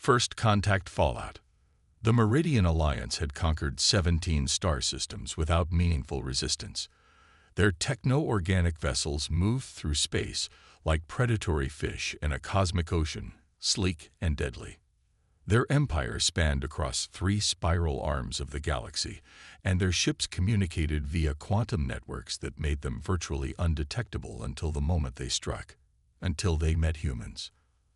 First Contact Fallout. The Meridian Alliance had conquered 17 star systems without meaningful resistance. Their techno-organic vessels moved through space like predatory fish in a cosmic ocean, sleek and deadly. Their empire spanned across 3 spiral arms of the galaxy, and their ships communicated via quantum networks that made them virtually undetectable until the moment they struck, until they met humans.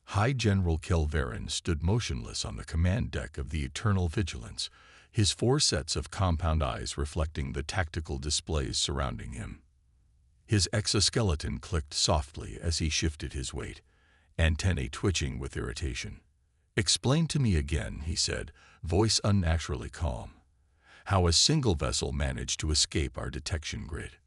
High General Kelverin stood motionless on the command deck of the Eternal Vigilance, his 4 sets of compound eyes reflecting the tactical displays surrounding him. His exoskeleton clicked softly as he shifted his weight, antennae twitching with irritation. "Explain to me again," he said, voice unnaturally calm, "how a single vessel managed to escape our detection grid."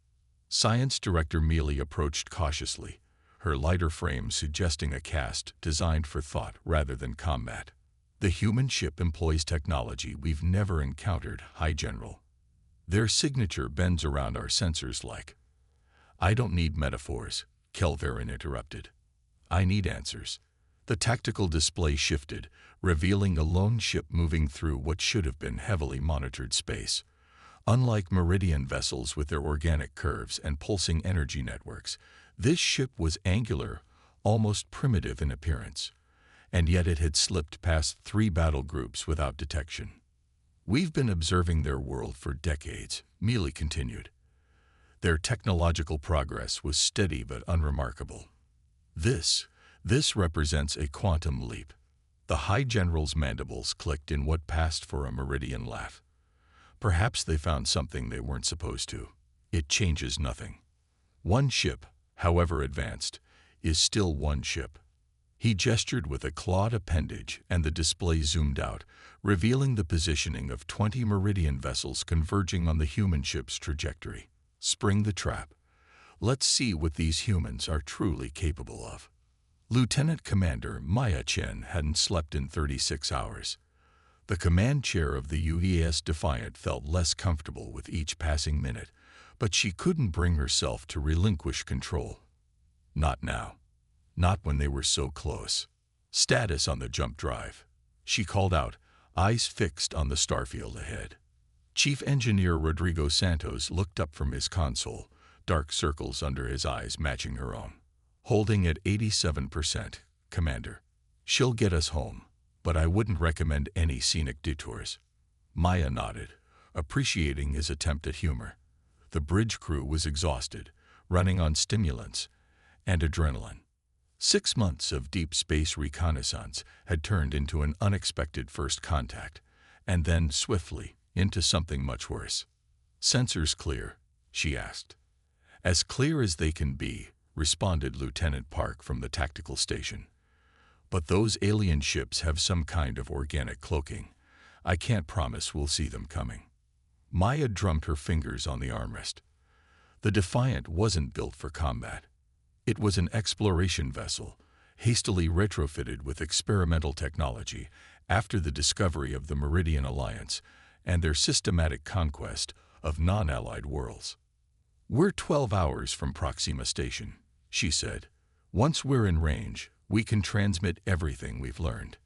Science Director Mealy approached cautiously, her lighter frame suggesting a cast designed for thought rather than combat. "The human ship employs technology we've never encountered, High General. Their signature bends around our sensors like—" "I don't need metaphors," Kelverin interrupted. "I need answers." The tactical display shifted, revealing a lone ship moving through what should have been heavily monitored space. Unlike Meridian vessels with their organic curves and pulsing energy networks, this ship was angular, almost primitive in appearance. And yet it had slipped past 3 battle groups without detection. "We've been observing their world for decades," Mealy continued. "Their technological progress was steady but unremarkable. This represents a quantum leap." The High General's mandibles clicked in what passed for a Meridian laugh. "Perhaps they found something they weren't supposed to. It changes nothing. One ship, however advanced, is still one ship." He gestured with a clawed appendage, and the display zoomed out, revealing the positioning of 20 Meridian vessels converging on the human ship's trajectory. "Spring the trap. Let's see what these humans are truly capable of." Lieutenant Commander Maya Chen hadn't slept in 36 hours. The command chair of the UES Defiant felt less comfortable with each passing minute, but she couldn't bring herself to relinquish control. Not now. Not when they were so close. "Status on the jump drive," she called out, eyes fixed on the starfield ahead. Chief Engineer Rodrigo Santos looked up from his console, dark circles under his eyes matching her own. "Holding at 87%, Commander. She'll get us home, but I wouldn't recommend any scenic detours." Maya nodded, appreciating his attempt at humor. The bridge crew was exhausted, running on stimulants and adrenaline. 6 months of deep space reconnaissance had turned into an unexpected first contact, and then, swiftly, into something much worse. "Sensors clear?" she asked. "As clear as they can be," responded Lieutenant Park from the tactical station. "But those alien ships have some kind of organic cloaking. I can't promise we'll see them coming." Maya drummed her fingers on the armrest. The Defiant wasn't built for combat. It was an exploration vessel, hastily retrofitted with experimental technology after the discovery of the Meridian Alliance and their systematic conquest of non-allied worlds. "We're 12 hours from Proxima Station," she said. "Once we're in range, we can transmit everything we've learned.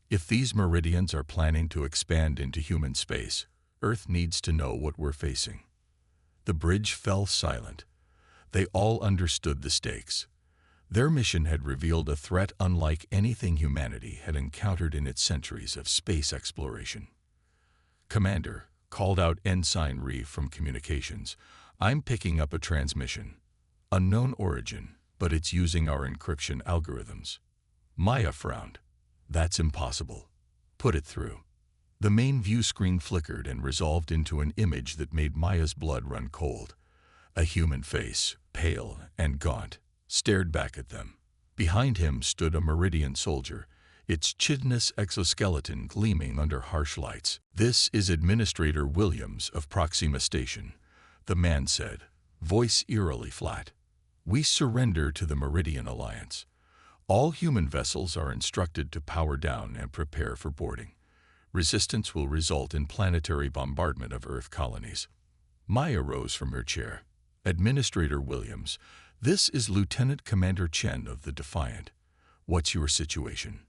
If these Meridians are planning to expand into human space, Earth needs to know what we're facing." The bridge fell silent. They all understood the stakes. Their mission had revealed a threat unlike anything humanity had encountered in its centuries of space exploration. "Commander," called out Ensign Reeve from communications, "I'm picking up a transmission. Unknown origin, but it's using our encryption algorithms." Maya frowned. "That's impossible. Put it through." The main view screen flickered and resolved into an image that made Maya's blood run cold. A human face, pale and gaunt, stared back at them. Behind him stood a Meridian soldier, its chitinous exoskeleton gleaming under harsh lights. "This is Administrator Williams of Proxima Station," the man said, voice eerily flat. "We surrender to the Meridian Alliance. All human vessels are instructed to power down and prepare for boarding. Resistance will result in planetary bombardment of Earth colonies." Maya rose from her chair. "Administrator Williams, this is Lieutenant Commander Chen of the Defiant. What's your situation?"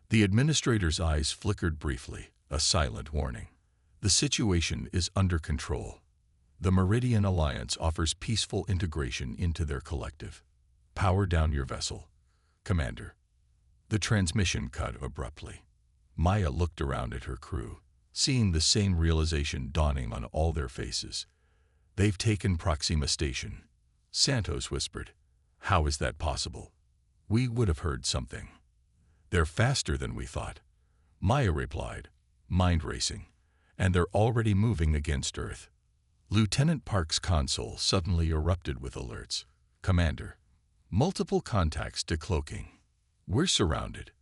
The administrator's eyes flickered briefly, a silent warning. The situation is under control. The Meridian Alliance offers peaceful integration into their collective. Power down your vessel, Commander. The transmission cut abruptly. Maya looked around at her crew, seeing the same realization dawning on all their faces. They've taken Proxima Station. Santos whispered. How is that possible? We would have heard something. They're faster than we thought. Maya replied, mind racing, and they're already moving against Earth. Lieutenant Park's console suddenly erupted with alerts. Commander, multiple contacts decloaking. We're surrounded.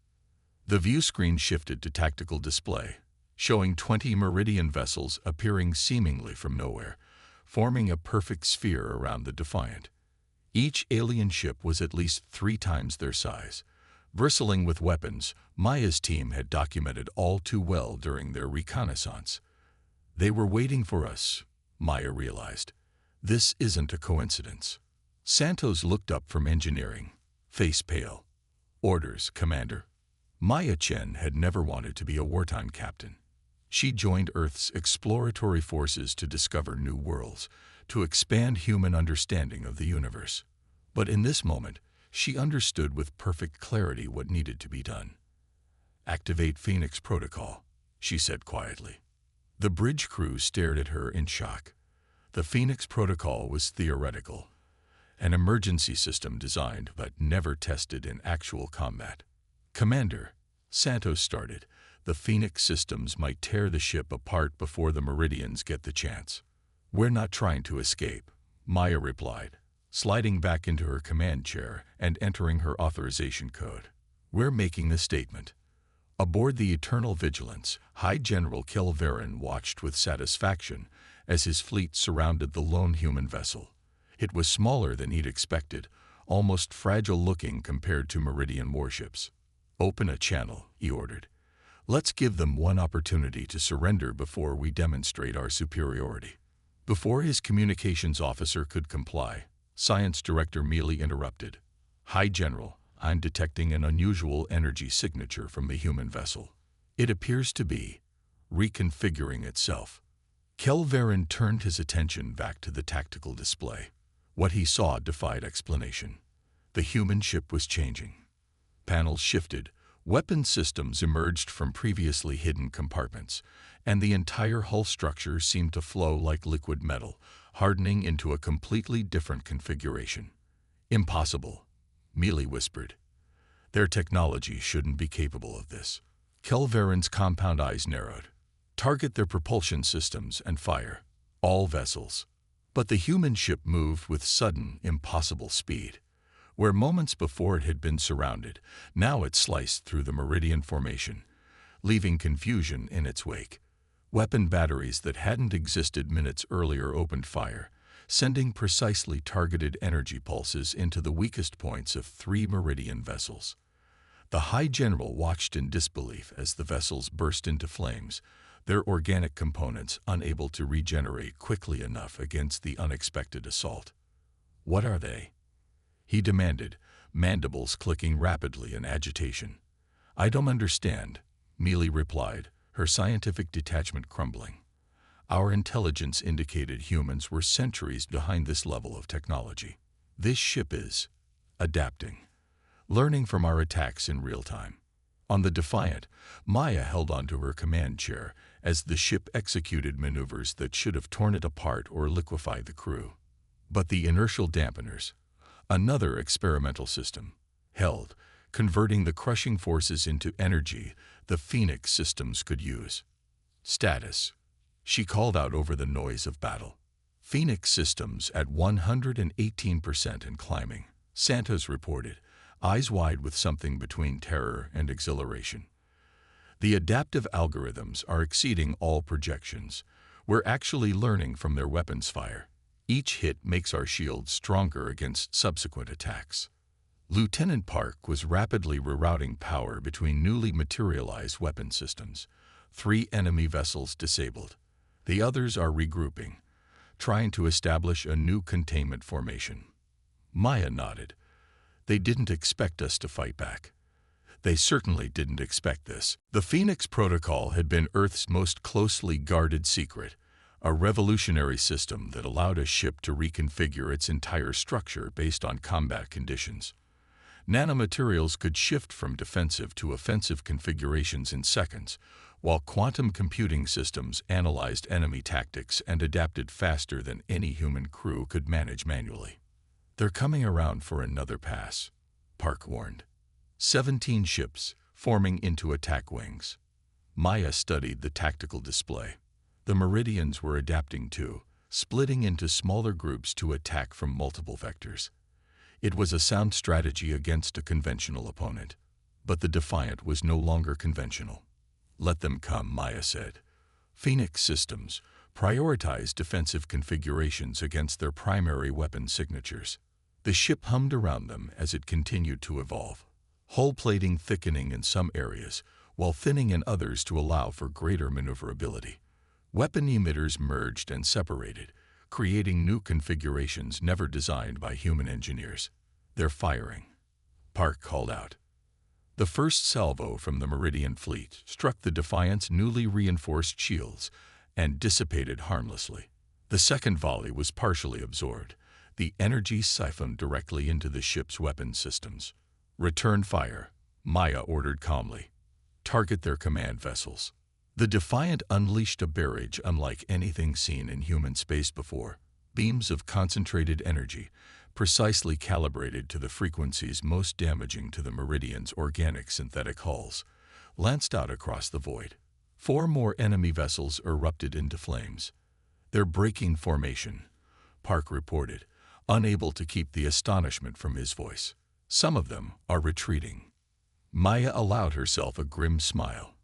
The view screen shifted to tactical display, showing 20 Meridian vessels appearing seemingly from nowhere, forming a perfect sphere around the Defiant. Each alien ship was at least 3 times their size. Bristling with weapons, Maya's team had documented all too well during their reconnaissance. They were waiting for us, Maya realized. This isn't a coincidence. Santos looked up from engineering, face pale. Orders, Commander. Maya Chen had never wanted to be a wartime captain. She joined Earth's exploratory forces to discover new worlds, to expand human understanding of the universe. But in this moment, she understood with perfect clarity what needed to be done. Activate Phoenix Protocol, she said quietly. The bridge crew stared at her in shock. The Phoenix Protocol was theoretical, an emergency system designed but never tested in actual combat. Commander, Santos started, the Phoenix systems might tear the ship apart before the Meridians get the chance. We're not trying to escape, Maya replied, sliding back into her command chair and entering her authorization code. We're making a statement. Aboard the Eternal Vigilance, High General Kelverin watched with satisfaction as his fleet surrounded the lone human vessel. It was smaller than he'd expected, almost fragile-looking compared to Meridian warships. Open a channel, he ordered. Let's give them one opportunity to surrender before we demonstrate our superiority. Before his communications officer could comply, Science Director Mealy interrupted. High General, I'm detecting an unusual energy signature from the human vessel. It appears to be reconfiguring itself. Kelverin turned his attention back to the tactical display. What he saw defied explanation. The human ship was changing. Panels shifted, weapon systems emerged from previously hidden compartments, and the entire hull structure seemed to flow like liquid metal, hardening into a completely different configuration. Impossible, Mealy whispered. Their technology shouldn't be capable of this. Kelverin's compound eyes narrowed. Target their propulsion systems and fire. All vessels. But the human ship moved with sudden, impossible speed. Where moments before it had been surrounded, now it sliced through the Meridian formation, leaving confusion in its wake. Weapon batteries that hadn't existed minutes earlier opened fire, sending precisely targeted energy pulses into the weakest points of 3 Meridian vessels. The High General watched in disbelief as the vessels burst into flames, their organic components unable to regenerate quickly enough against the unexpected assault. What are they? He demanded, mandibles clicking rapidly in agitation. I don't understand, Mealy replied, her scientific detachment crumbling. Our intelligence indicated humans were centuries behind this level of technology. This ship is adapting, learning from our attacks in real time. On the Defiant, Maya held onto her command chair as the ship executed maneuvers that should have torn it apart or liquefied the crew. But the inertial dampeners, another experimental system, held, converting the crushing forces into energy the Phoenix systems could use. Status, she called out over the noise of battle. Phoenix systems at 118% and climbing, Santos reported, eyes wide with something between terror and exhilaration. The adaptive algorithms are exceeding all projections. We're actually learning from their weapons fire. Each hit makes our shields stronger against subsequent attacks. Lieutenant Park was rapidly rerouting power between newly materialized weapon systems. 3 enemy vessels disabled. The others are regrouping, trying to establish a new containment formation. Maya nodded. They didn't expect us to fight back. They certainly didn't expect this. The Phoenix Protocol had been Earth's most closely guarded secret, a revolutionary system that allowed a ship to reconfigure its entire structure based on combat conditions. Nanomaterials could shift from defensive to offensive configurations in seconds, while quantum computing systems analyzed enemy tactics and adapted faster than any human crew could manage manually. "They're coming around for another pass," Park warned. 17 ships forming into attack wings. Maya studied the tactical display. The Meridians were adapting too, splitting into smaller groups to attack from multiple vectors. It was a sound strategy against a conventional opponent. But the Defiant was no longer conventional. "Let them come," Maya said. Phoenix systems prioritized defensive configurations against their primary weapon signatures. The ship hummed around them as it continued to evolve, hull plating thickening in some areas, while thinning in others to allow for greater maneuverability. Weapon emitters merged and separated, creating new configurations never designed by human engineers. "They're firing," Park called out. The first salvo from the Meridian fleet struck the Defiant's newly reinforced shields and dissipated harmlessly. The second volley was partially absorbed, the energy siphoned directly into the ship's weapon systems. "Return fire," Maya ordered calmly. "Target their command vessels." The Defiant unleashed a barrage unlike anything seen in human space before. Beams of concentrated energy, precisely calibrated to the frequencies most damaging to the Meridian's organic synthetic hulls, lanced out across the void. 4 more enemy vessels erupted into flames. "They're breaking formation," Park reported, unable to keep the astonishment from his voice. "Some of them are retreating." Maya allowed herself a grim smile.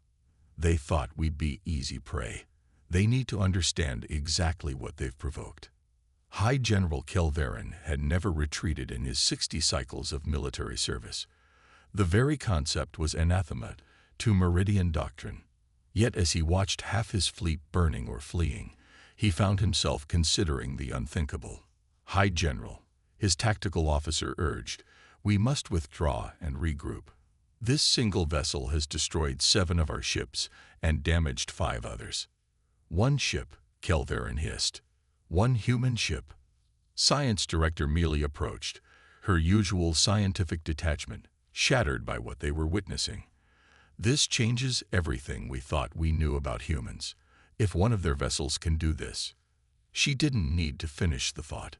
"They thought we'd be easy prey. They need to understand exactly what they've provoked." High General Kelverin had never retreated in his 60 cycles of military service. The very concept was anathema to Meridian doctrine. Yet as he watched half his fleet burning or fleeing, he found himself considering the unthinkable. "High General," his tactical officer urged, "we must withdraw and regroup. This single vessel has destroyed 7 of our ships and damaged 5 others." "One ship," Kelverin hissed. "One human ship." Science Director Mealy approached, her usual scientific detachment shattered by what they were witnessing. "This changes everything we thought we knew about humans. If one of their vessels can do this..." She didn't need to finish the thought.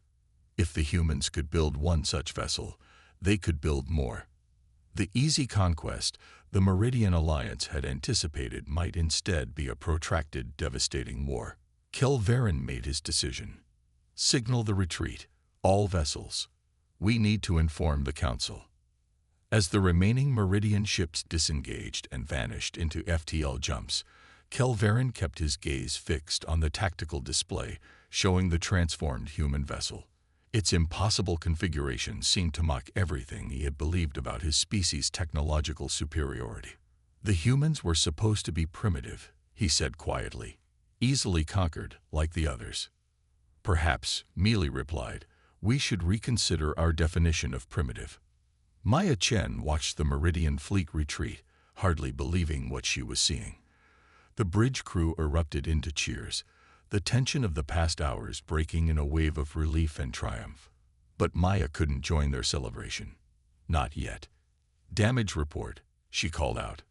If the humans could build one such vessel, they could build more. The easy conquest the Meridian Alliance had anticipated might instead be a protracted, devastating war. Kelverin made his decision. "Signal the retreat, all vessels. We need to inform the Council." As the remaining Meridian ships disengaged and vanished into FTL jumps, Kelverin kept his gaze fixed on the tactical display showing the transformed human vessel. Its impossible configuration seemed to mock everything he had believed about his species' technological superiority. "The humans were supposed to be primitive," he said quietly, "easily conquered like the others." "Perhaps," Mealy replied, "we should reconsider our definition of primitive." Maya Chen watched the Meridian fleet retreat, hardly believing what she was seeing. The bridge crew erupted into cheers, the tension of the past hours breaking in a wave of relief and triumph. But Maya couldn't join their celebration. Not yet. "Damage report," she called out.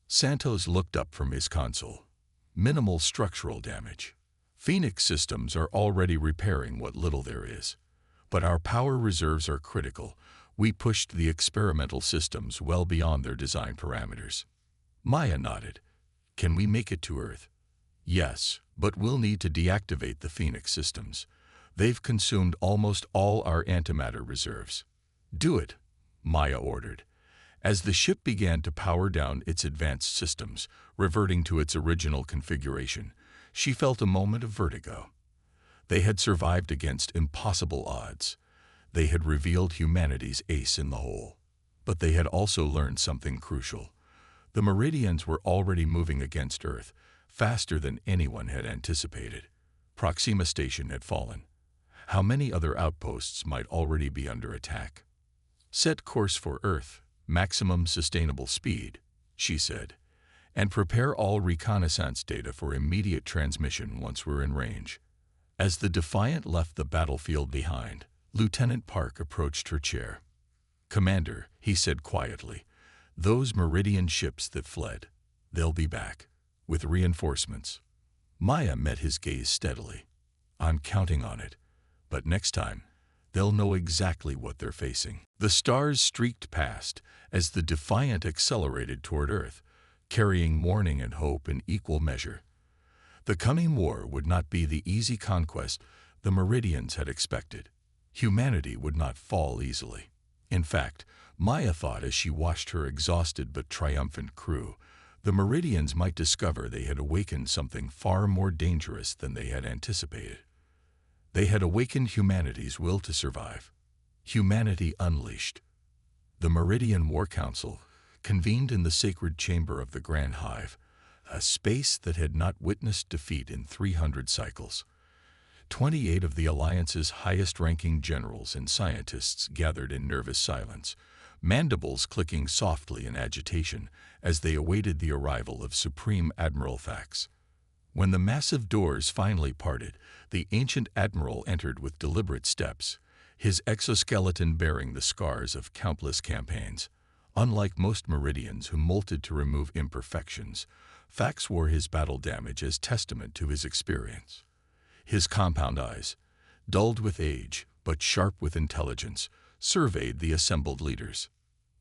Santos looked up from his console. "Minimal structural damage. Phoenix systems are already repairing what little there is. But our power reserves are critical. We pushed the experimental systems well beyond their design parameters." Maya nodded. "Can we make it to Earth?" "Yes, but we'll need to deactivate the Phoenix systems. They've consumed almost all our antimatter reserves." "Do it," Maya ordered. As the ship began to power down its advanced systems, reverting to its original configuration, she felt a moment of vertigo. They had survived against impossible odds. They had revealed humanity's ace in the hole. But they had also learned something crucial. The Meridians were already moving against Earth, faster than anyone had anticipated. Proxima Station had fallen. How many other outposts might already be under attack? "Set course for Earth," maximum sustainable speed, she said, and prepare all reconnaissance data for immediate transmission once we're in range. As the Defiant left the battlefield behind, Lieutenant Park approached her chair. "Commander," he said quietly, "those Meridian ships that fled, they'll be back, with reinforcements." Maya met his gaze steadily. "I'm counting on it, but next time, they'll know exactly what they're facing." The stars streaked past as the Defiant accelerated toward Earth, carrying warning and hope in equal measure. The coming war would not be the easy conquest the Meridians had expected. Humanity would not fall easily. In fact, Maya thought as she watched her exhausted but triumphant crew, the Meridians might discover they had awakened something far more dangerous than they had anticipated. They had awakened humanity's will to survive. Humanity unleashed. The Meridian War Council convened in the sacred chamber of the Grand Hive, a space that had not witnessed defeat in 300 cycles. 28 of the Alliance's highest-ranking generals and scientists gathered in nervous silence, mandibles clicking softly in agitation as they awaited the arrival of Supreme Admiral Thax. When the massive doors finally parted, the ancient admiral entered with deliberate steps, his exoskeleton bearing the scars of countless campaigns. Unlike most Meridians who molted to remove imperfections, Thax wore his battle damage as testament to his experience. His compound eyes, dulled with age but sharp with intelligence, surveyed the assembled leaders.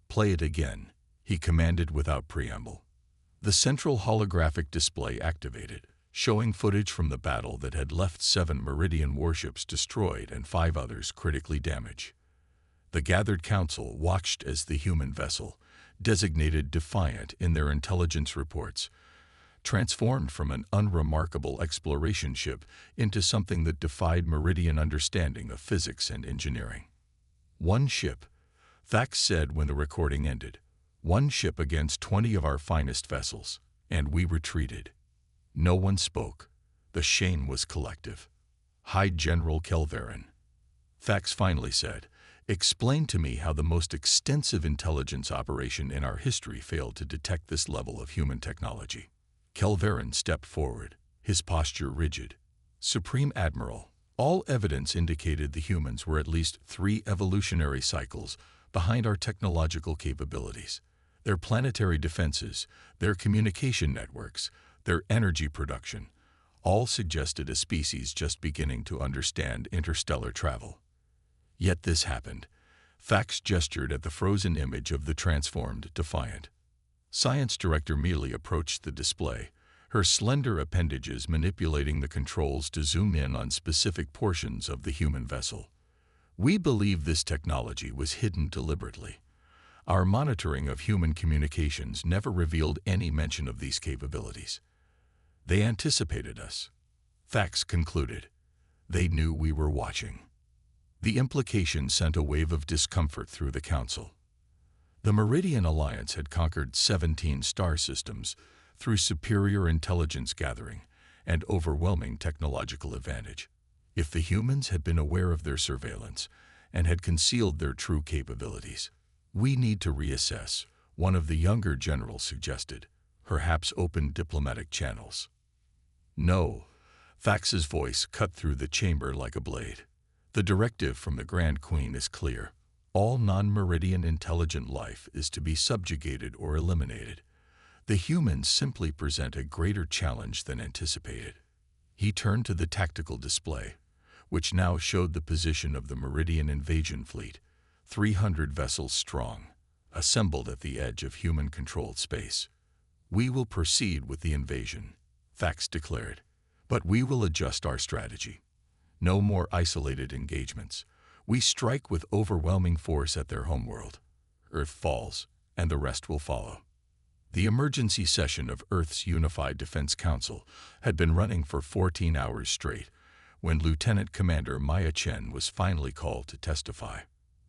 "Play it again," he commanded without preamble. The central holographic display activated, showing footage from the battle that had left 7 Meridian warships destroyed and 5 others critically damaged. The gathered council watched as the human vessel, designated Defiant in their intelligence reports, transformed from an unremarkable exploration ship into something that defied Meridian understanding of physics and engineering. "One ship," Thax said when the recording ended. "One ship against 20 of our finest vessels, and we retreated." No one spoke. The shame was collective. "High General Kelverin," Thax finally said, "explain to me how the most extensive intelligence operation in our history failed to detect this level of human technology." Kelverin stepped forward, his posture rigid. "Supreme Admiral, all evidence indicated the humans were at least 3 evolutionary cycles behind our technological capabilities. Their planetary defenses, their communication networks, their energy production, all suggested a species just beginning to understand interstellar travel. Yet this happened." Thax gestured at the frozen image of the transformed Defiant. Science Director Mealy approached the display, her slender appendages manipulating the controls to zoom in on specific portions of the human vessel. "We believe this technology was hidden deliberately. Our monitoring of human communications never revealed any mention of these capabilities. They anticipated us," Thax concluded. "They knew we were watching." The implication sent a wave of discomfort through the Council. The Meridian Alliance had conquered 17 star systems through superior intelligence gathering and overwhelming technological advantage. If the humans had been aware of their surveillance and had concealed their true capabilities, "We need to reassess," one of the younger generals suggested, "perhaps open diplomatic channels." "No," Thax's voice cut through the chamber like a blade. "The directive from the Grand Queen is clear. All non-Meridian intelligent life is to be subjugated or eliminated. The humans simply present a greater challenge than anticipated." He turned to the tactical display, which now showed the position of the Meridian invasion fleet, 300 vessels strong, assembled at the edge of human-controlled space. "We will proceed with the invasion," Thax declared, "but we will adjust our strategy. No more isolated engagements. We strike with overwhelming force at their homeworld. Earth falls, and the rest will follow." The emergency session of Earth's Unified Defense Council had been running for 14 hours straight when Lieutenant Commander Maya Chen was finally called to testify.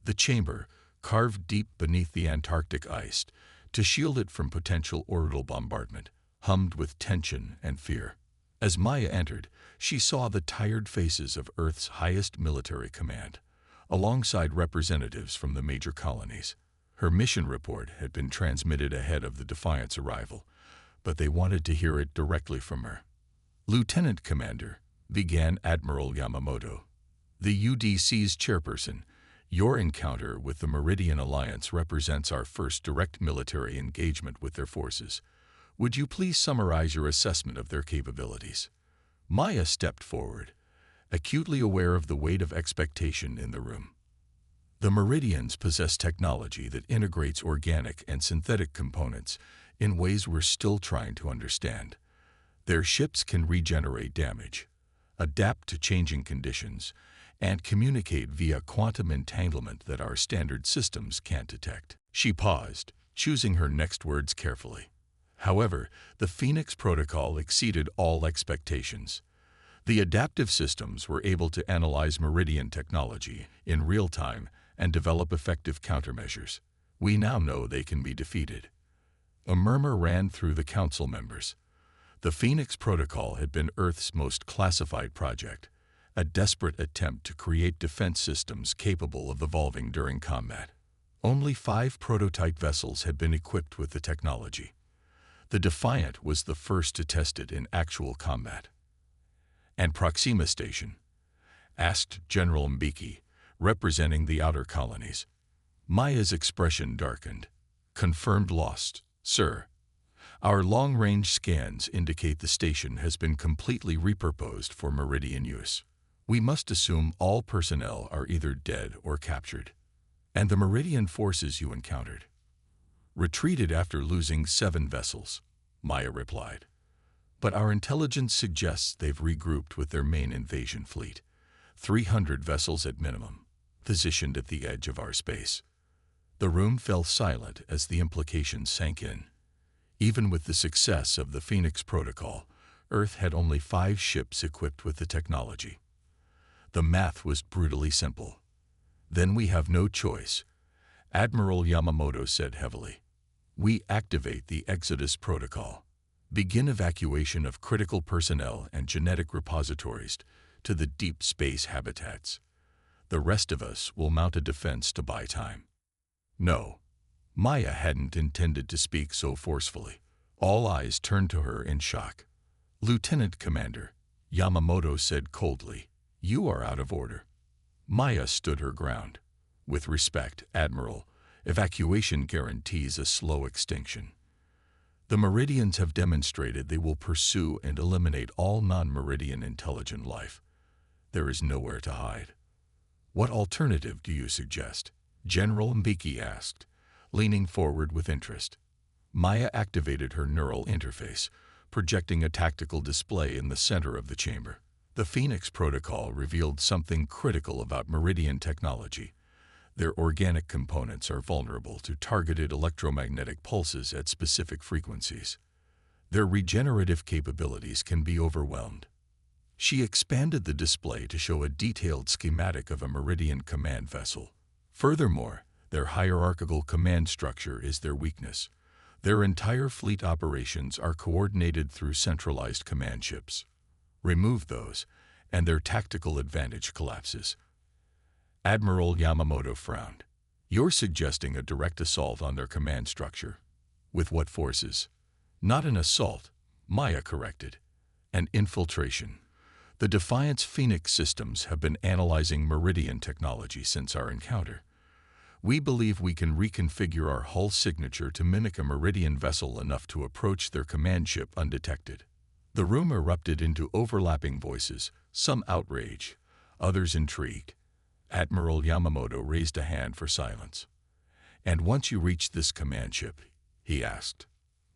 The chamber, carved deep beneath the Antarctic ice to shield it from potential orbital bombardment, hummed with tension and fear. As Maya entered, she saw the tired faces of Earth's highest military command, alongside representatives from the major colonies. Her mission report had been transmitted ahead of the Defiant's arrival, but they wanted to hear it directly from her. "Lieutenant Commander," began Admiral Yamamoto, the UDC's chairperson, "your encounter with the Meridian Alliance represents our first direct military engagement with their forces. Would you please summarize your assessment of their capabilities?" Maya stepped forward, acutely aware of the weight of expectation in the room. The Meridians possess technology that integrates organic and synthetic components in ways we're still trying to understand. Their ships can regenerate damage, adapt to changing conditions, and communicate via quantum entanglement that our standard systems can't detect. She paused, choosing her next words carefully. However, the Phoenix Protocol exceeded all expectations. The adaptive systems were able to analyze Meridian technology in real time and develop effective countermeasures. We now know they can be defeated. A murmur ran through the council members. The Phoenix Protocol had been Earth's most classified project, a desperate attempt to create defense systems capable of evolving during combat. Only 5 prototype vessels had been equipped with the technology. The Defiant was the first to test it in actual combat. "And Proxima Station?" asked General Mbeki, representing the outer colonies. Maya's expression darkened. "Confirmed lost, sir. Our long-range scans indicate the station has been completely repurposed for Meridian use. We must assume all personnel are either dead or captured." "And the Meridian forces you encountered?" "Retreated after losing 7 vessels," Maya replied. "But our intelligence suggests they've regrouped with their main invasion fleet, 300 vessels at minimum, positioned at the edge of our space." The room fell silent as the implications sank in. Even with the success of the Phoenix Protocol, Earth had only 5 ships equipped with the technology. The math was brutally simple. "Then we have no choice," Admiral Yamamoto said heavily. "We activate the Exodus Protocol. Begin evacuation of critical personnel and genetic repositories to the deep space habitats. The rest of us will mount a defense to buy time." "No." Maya hadn't intended to speak so forcefully. All eyes turned to her in shock. "Lieutenant Commander," Yamamoto said coldly, "you are out of order." Maya stood her ground. "With respect, Admiral, evacuation guarantees a slow extinction. The Meridians have demonstrated they will pursue and eliminate all non-Meridian intelligent life. There is nowhere to hide." "What alternative do you suggest?" General Mbeki asked, leaning forward with interest. Maya activated her neural interface, projecting a tactical display in the center of the chamber. The Phoenix Protocol revealed something critical about Meridian technology. Their organic components are vulnerable to targeted electromagnetic pulses at specific frequencies. Their regenerative capabilities can be overwhelmed. She expanded the display to show a detailed schematic of a Meridian command vessel. Furthermore, their hierarchical command structure is their weakness. Their entire fleet operations are coordinated through centralized command ships. Remove those, and their tactical advantage collapses. Admiral Yamamoto frowned. "You're suggesting a direct assault on their command structure. With what forces?" "Not an assault," Maya corrected. "An infiltration. The Defiant's Phoenix systems have been analyzing Meridian technology since our encounter. We believe we can reconfigure our hull signature to mimic a Meridian vessel enough to approach their command ship undetected." The room erupted into overlapping voices, some outrage, others intrigued. Admiral Yamamoto raised a hand for silence. "And once you reach this command ship," he asked.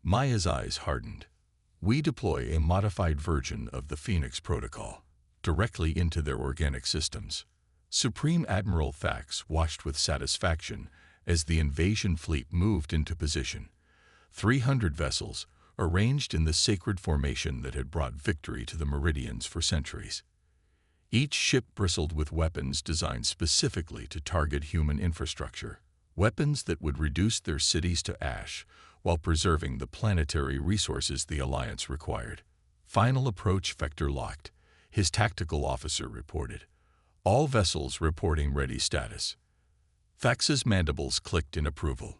Maya's eyes hardened. "We deploy a modified version of the Phoenix Protocol directly into their organic systems." Supreme Admiral Thax watched with satisfaction as the invasion fleet moved into position. 300 vessels, arranged in the sacred formation that had brought victory to the Meridians for centuries. Each ship bristled with weapons designed specifically to target human infrastructure, weapons that would reduce their cities to ash while preserving the planetary resources the Alliance required. "Final approach vector locked," his tactical officer reported. "All vessels reporting ready status." Fax's mandibles clicked in approval.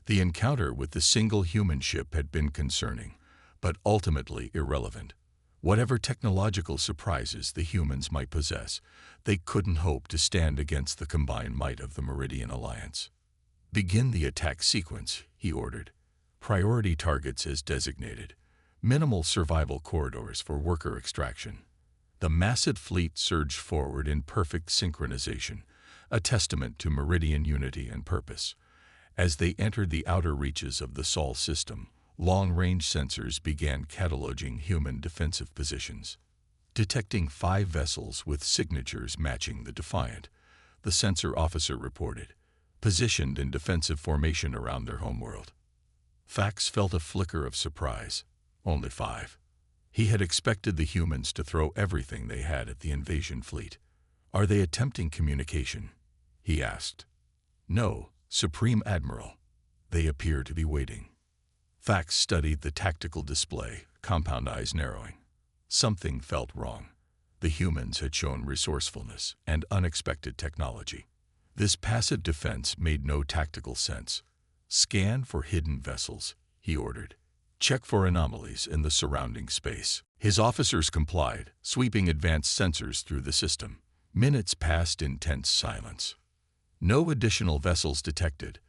The encounter with the single human ship had been concerning, but ultimately irrelevant. Whatever technological surprises the humans might possess, they couldn't hope to stand against the combined might of the Meridian Alliance. "Begin the attack sequence," he ordered. "Priority targets as designated. Minimal survival corridors for worker extraction." The massive fleet surged forward in perfect synchronization, a testament to Meridian unity and purpose. As they entered the outer reaches of the Sol system, long-range sensors began cataloging human defensive positions. Detecting 5 vessels with signatures matching the Defiant, the sensor officer reported, positioned in defensive formation around their homeworld. Fax felt a flicker of surprise. Only 5. He had expected the humans to throw everything they had at the invasion fleet. "Are they attempting communication?" he asked. "No, Supreme Admiral. They appear to be waiting." Fax studied the tactical display, compound eyes narrowing. Something felt wrong. The humans had shown resourcefulness and unexpected technology. This passive defense made no tactical sense. "Scan for hidden vessels," he ordered. "Check for anomalies in the surrounding space." His officers complied, sweeping advanced sensors through the system. Minutes passed in tense silence. "No additional vessels detected,"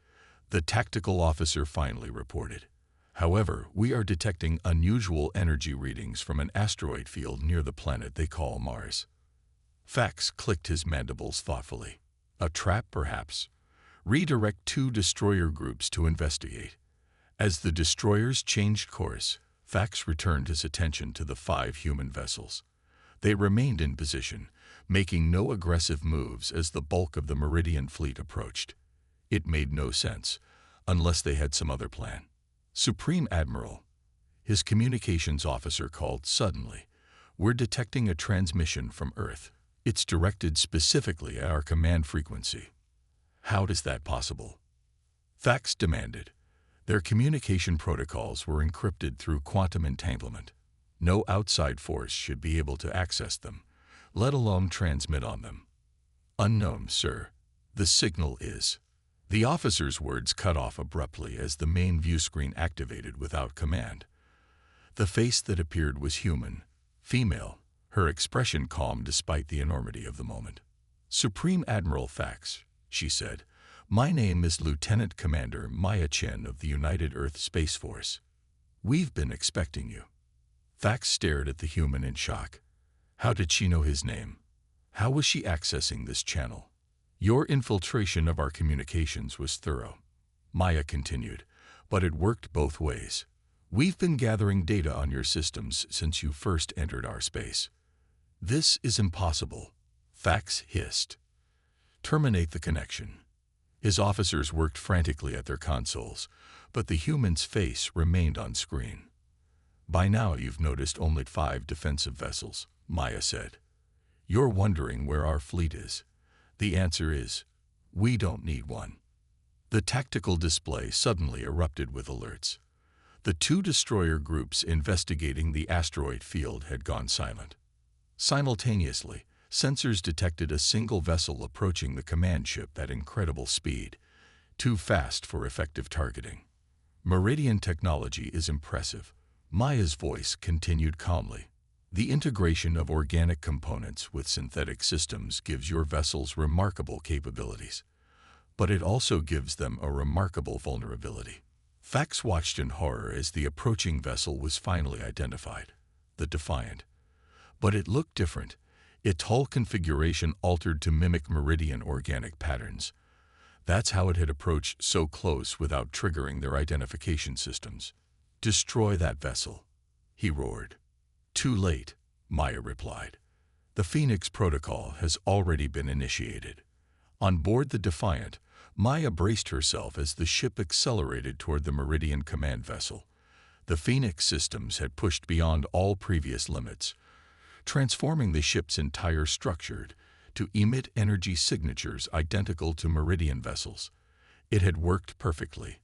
the tactical officer finally reported. "However, we are detecting unusual energy readings from an asteroid field near the planet they call Mars." Fax clicked his mandibles thoughtfully. "A trap, perhaps? Redirect 2 destroyer groups to investigate." As the destroyers changed course, Fax returned his attention to the 5 human vessels. They remained in position, making no aggressive moves as the bulk of the Meridian fleet approached. It made no sense, unless they had some other plan. "Supreme Admiral," his communications officer called suddenly, "we're detecting a transmission from Earth. It's directed specifically at our command frequency." "How is that possible?" Fax demanded. Their communication protocols were encrypted through quantum entanglement. No outside force should be able to access them, let alone transmit on them. "Unknown, sir. The signal is." The officer's words cut off abruptly as the main view screen activated without command. The face that appeared was human, female, her expression calm despite the enormity of the moment. "Supreme Admiral Fax," she said, "my name is Lieutenant Commander Maya Chen of the United Earth Space Force. We've been expecting you." Fax stared at the human in shock. How did she know his name? How was she accessing this channel? "Your infiltration of our communications was thorough," Maya continued, "but it worked both ways. We've been gathering data on your systems since you first entered our space." "This is impossible," Fax hissed. "Terminate the connection." His officers worked frantically at their consoles, but the human's face remained on screen. "By now you've noticed only 5 defensive vessels," Maya said. "You're wondering where our fleet is. The answer is, we don't need one." The tactical display suddenly erupted with alerts. The 2 destroyer groups investigating the asteroid field had gone silent. Simultaneously, sensors detected a single vessel approaching the command ship at incredible speed, too fast for effective targeting. "Meridian technology is impressive," Maya's voice continued calmly. "The integration of organic components with synthetic systems gives your vessels remarkable capabilities, but it also gives them a remarkable vulnerability." Fax watched in horror as the approaching vessel was finally identified, the Defiant. But it looked different, its hull configuration altered to mimic Meridian organic patterns. That's how it had approached so close without triggering their identification systems. "Destroy that vessel," he roared. "Too late," Maya replied. "The Phoenix Protocol has already been initiated." On board the Defiant, Maya braced herself as the ship accelerated toward the Meridian command vessel. The Phoenix systems had pushed beyond all previous limits, transforming the ship's entire structure to emit energy signatures identical to Meridian vessels. It had worked perfectly.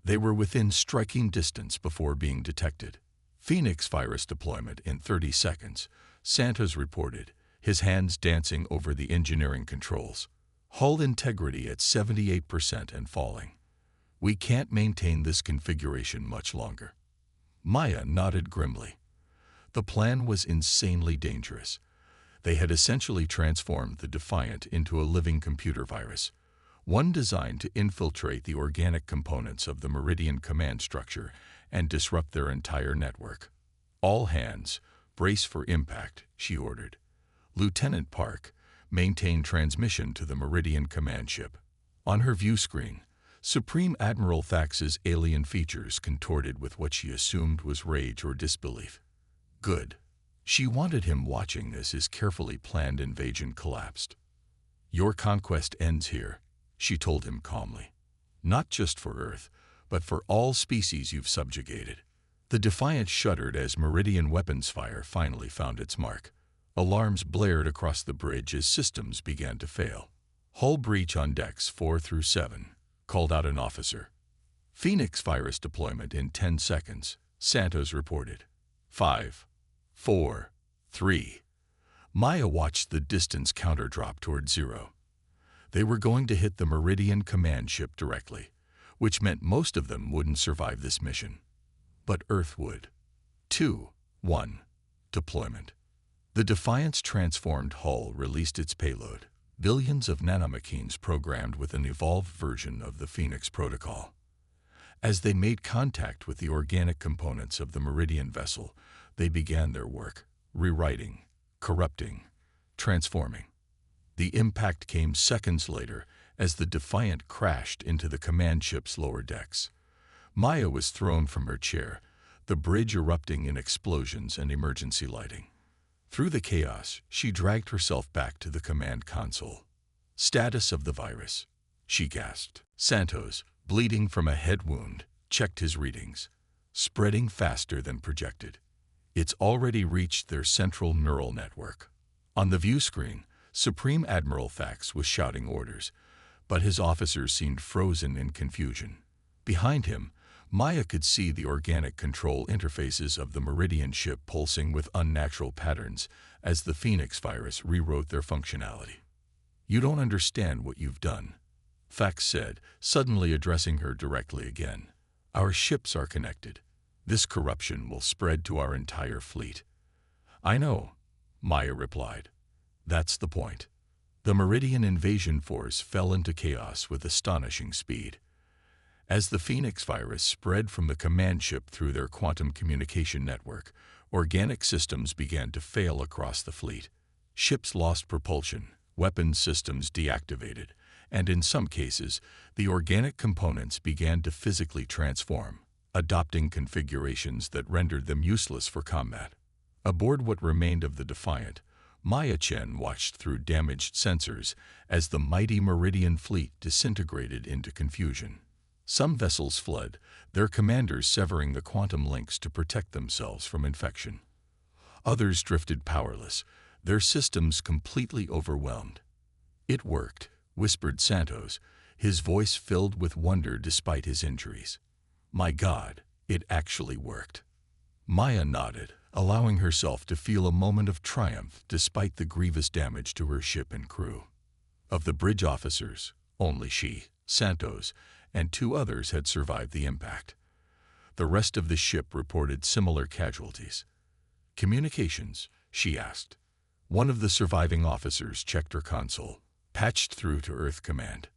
They were within striking distance before being detected. "Phoenix virus deployment in 30 seconds, Santos reported, his hands dancing over the engineering controls. Hull integrity at 78% and falling. We can't maintain this configuration much longer. Maya nodded grimly. The plan was insanely dangerous. They had essentially transformed the Defiant into a living computer virus, one designed to infiltrate the organic components of the Meridian command structure and disrupt their entire network. All hands, brace for impact, she ordered. Lieutenant Park, maintain transmission to the Meridian command ship. On her view screen, Supreme Admiral Thax's alien features contorted with what she assumed was rage or disbelief. Good. She wanted him watching as his carefully planned invasion collapsed. Your conquest ends here, she told him calmly. Not just for Earth, but for all species you've subjugated. The Defiant shuddered as Meridian weapons fire finally found its mark. Alarms blared across the bridge as systems began to fail. Hull breach on decks 4 through 7, called out an officer. Phoenix virus deployment in 10 seconds, Santos reported. 5, 4, 3. Maya watched the distance counter drop toward 0. They were going to hit the Meridian command ship directly, which meant most of them wouldn't survive this mission. But Earth would. 2, 1. Deployment. The Defiant's transformed hull released its payload, billions of nanomachines programmed with an evolved version of the Phoenix protocol. As they made contact with the organic components of the Meridian vessel, they began their work, rewriting, corrupting, transforming. The impact came seconds later as the Defiant crashed into the command ship's lower decks. Maya was thrown from her chair, the bridge erupting in explosions and emergency lighting. Through the chaos, she dragged herself back to the command console. Status of the virus, she gasped. Santos, bleeding from a head wound, checked his readings. Spreading faster than projected. It's already reached their central neural network. On the view screen, Supreme Admiral Thax was shouting orders, but his officers seemed frozen in confusion. Behind him, Maya could see the organic control interfaces of the Meridian ship pulsing with unnatural patterns as the Phoenix virus rewrote their functionality. You don't understand what you've done, Thax said, suddenly addressing her directly again. Our ships are connected. This corruption will spread to our entire fleet. I know, Maya replied. That's the point. The Meridian invasion force fell into chaos with astonishing speed. As the Phoenix virus spread from the command ship through their quantum communication network, organic systems began to fail across the fleet. Ships lost propulsion, weapons systems deactivated, and in some cases, the organic components began to physically transform, adopting configurations that rendered them useless for combat. Aboard what remained of the Defiant, Maya Chen watched through damaged sensors as the mighty Meridian fleet disintegrated into confusion. Some vessels fled, their commanders severing the quantum links to protect themselves from infection. Others drifted powerless, their systems completely overwhelmed. It worked, whispered Santos, his voice filled with wonder despite his injuries. My God, it actually worked. Maya nodded, allowing herself to feel a moment of triumph despite the grievous damage to her ship and crew. Of the bridge officers, only she, Santos, and 2 others had survived the impact. The rest of the ship reported similar casualties. Communications, she asked. One of the surviving officers checked her console, patched through to Earth Command.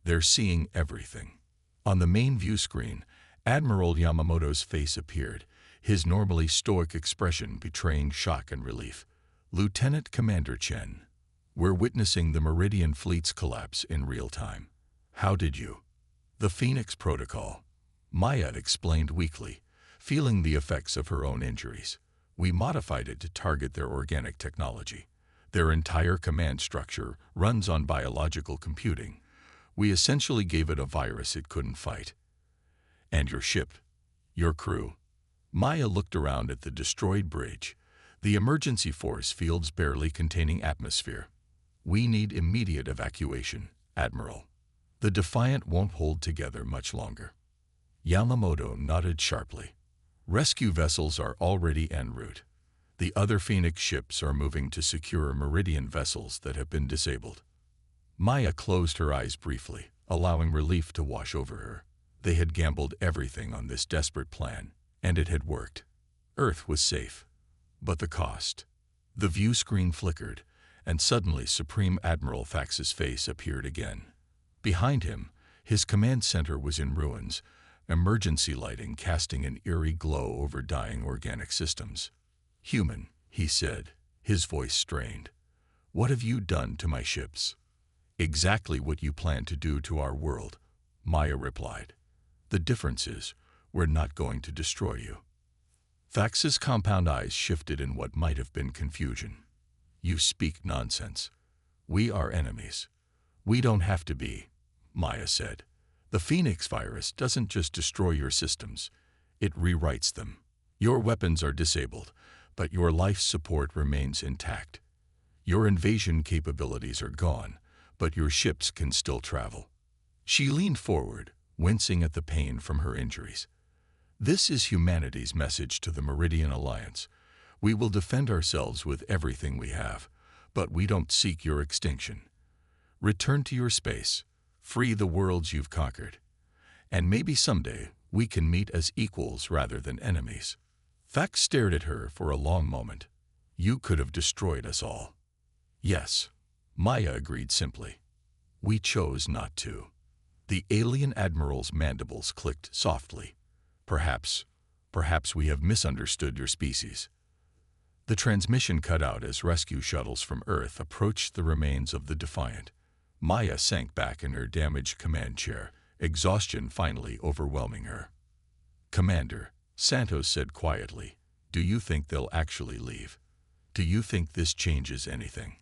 They're seeing everything. On the main view screen, Admiral Yamamoto's face appeared, his normally stoic expression betraying shock and relief. Lieutenant Commander Chen, we're witnessing the Meridian fleet's collapse in real time. How did you? The Phoenix Protocol, Maya explained weakly, feeling the effects of her own injuries. We modified it to target their organic technology. Their entire command structure runs on biological computing. We essentially gave it a virus it couldn't fight. And your ship, your crew. Maya looked around at the destroyed bridge, the emergency force fields barely containing atmosphere. We need immediate evacuation, Admiral. The Defiant won't hold together much longer. Yamamoto nodded sharply. Rescue vessels are already en route. The other Phoenix ships are moving to secure Meridian vessels that have been disabled. Maya closed her eyes briefly, allowing relief to wash over her. They had gambled everything on this desperate plan, and it had worked. Earth was safe. But the cost. The view screen flickered, and suddenly Supreme Admiral Fax's face appeared again. Behind him, his command center was in ruins, emergency lighting casting an eerie glow over dying organic systems. "Human," he said, his voice strained. "What have you done to my ships?" "Exactly what you plan to do to our world," Maya replied. "The difference is, we're not going to destroy you." Fax's compound eyes shifted in what might have been confusion. "You speak nonsense. We are enemies." "We don't have to be," Maya said. "The Phoenix virus doesn't just destroy your systems, it rewrites them. Your weapons are disabled, but your life support remains intact. Your invasion capabilities are gone, but your ships can still travel." She leaned forward, wincing at the pain from her injuries. "This is humanity's message to the Meridian Alliance. We will defend ourselves with everything we have, but we don't seek your extinction. Return to your space, free the worlds you've conquered, and maybe someday we can meet as equals rather than enemies." Fax stared at her for a long moment. "You could have destroyed us all." "Yes," Maya agreed simply. "We chose not to." The alien admiral's mandibles clicked softly. Perhaps we have misunderstood your species." The transmission cut out as rescue shuttles from Earth approached the remains of the Defiant. Maya sank back in her damaged command chair, exhaustion finally overwhelming her. "Commander," Santos said quietly, "do you think they'll actually leave? Do you think this changes anything?"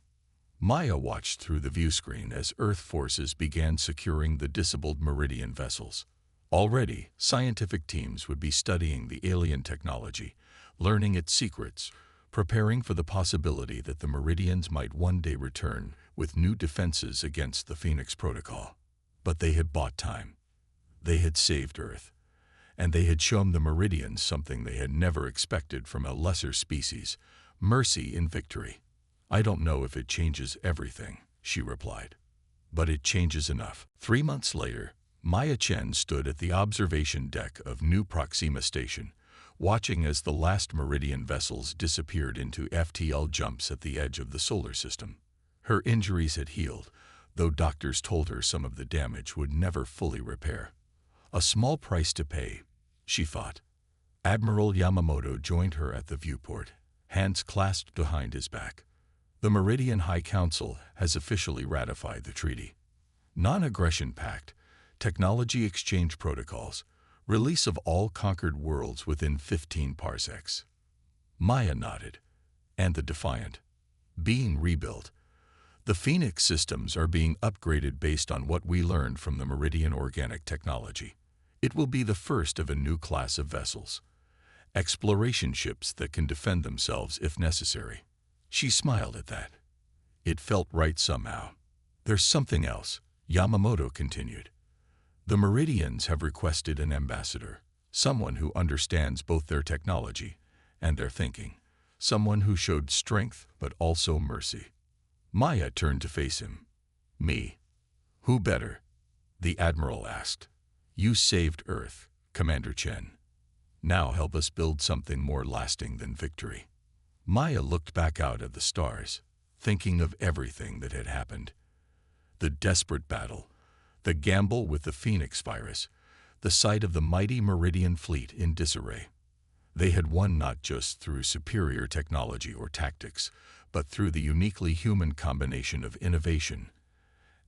Maya watched through the viewscreen as Earth forces began securing the disabled Meridian vessels. Already, scientific teams would be studying the alien technology, learning its secrets, preparing for the possibility that the Meridians might one day return with new defenses against the Phoenix Protocol. But they had bought time. They had saved Earth. And they had shown the Meridians something they had never expected from a lesser species: mercy in victory. "I don't know if it changes everything," she replied. "But it changes enough." 3 months later, Maya Chen stood at the observation deck of New Proxima Station, watching as the last Meridian vessels disappeared into FTL jumps at the edge of the solar system. Her injuries had healed, though doctors told her some of the damage would never fully repair. A small price to pay, she thought. Admiral Yamamoto joined her at the viewport, hands clasped behind his back. "The Meridian High Council has officially ratified the treaty. Non-aggression pact, technology exchange protocols, release of all conquered worlds within 15 parsecs." Maya nodded. "And the Defiant?" "Being rebuilt. The Phoenix systems are being upgraded based on what we learned from the Meridian organic technology. It will be the first of a new class of vessels. Exploration ships that can defend themselves if necessary." She smiled at that. It felt right somehow. "There's something else," Yamamoto continued. "The Meridians have requested an ambassador, someone who understands both their technology and their thinking, someone who showed strength but also mercy." Maya turned to face him. "Me? Who better?" the Admiral asked. "You saved Earth, Commander Chen. Now help us build something more lasting than victory." Maya looked back out at the stars, thinking of everything that had happened. The desperate battle, the gamble with the Phoenix virus, the sight of the mighty Meridian fleet in disarray. They had won not just through superior technology or tactics, but through the uniquely human combination of innovation,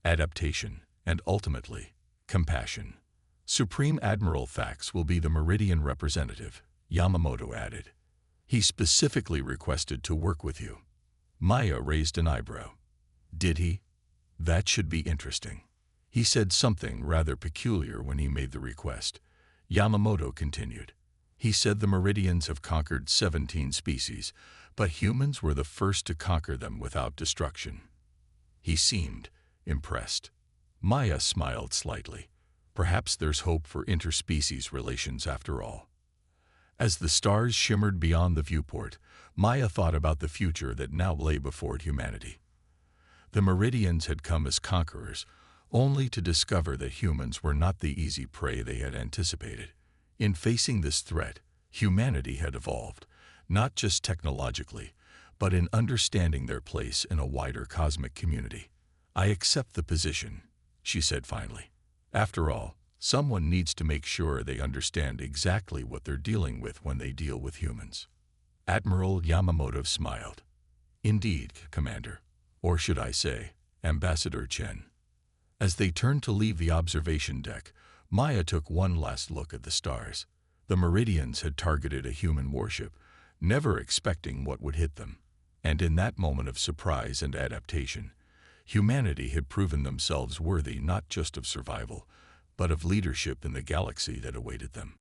adaptation, and ultimately, compassion. "Supreme Admiral Fax will be the Meridian representative," Yamamoto added. "He specifically requested to work with you." Maya raised an eyebrow. "Did he? That should be interesting." "He said something rather peculiar when he made the request," Yamamoto continued. "He said the Meridians have conquered 17 species, but humans were the first to conquer them without destruction." He seemed impressed. Maya smiled slightly. Perhaps there's hope for interspecies relations after all. As the stars shimmered beyond the viewport, Maya thought about the future that now lay before humanity. The Meridians had come as conquerors, only to discover that humans were not the easy prey they had anticipated. In facing this threat, humanity had evolved, not just technologically, but in understanding their place in a wider cosmic community. "I accept the position," she said finally. "After all, someone needs to make sure they understand exactly what they're dealing with when they deal with humans." Admiral Yamamoto smiled. "Indeed, Commander. Or should I say, Ambassador Chen." As they turned to leave the observation deck, Maya took one last look at the stars. The Meridians had targeted a human warship, never expecting what would hit them. And in that moment of surprise and adaptation, humanity had proven themselves worthy not just of survival, but of leadership in the galaxy that awaited them.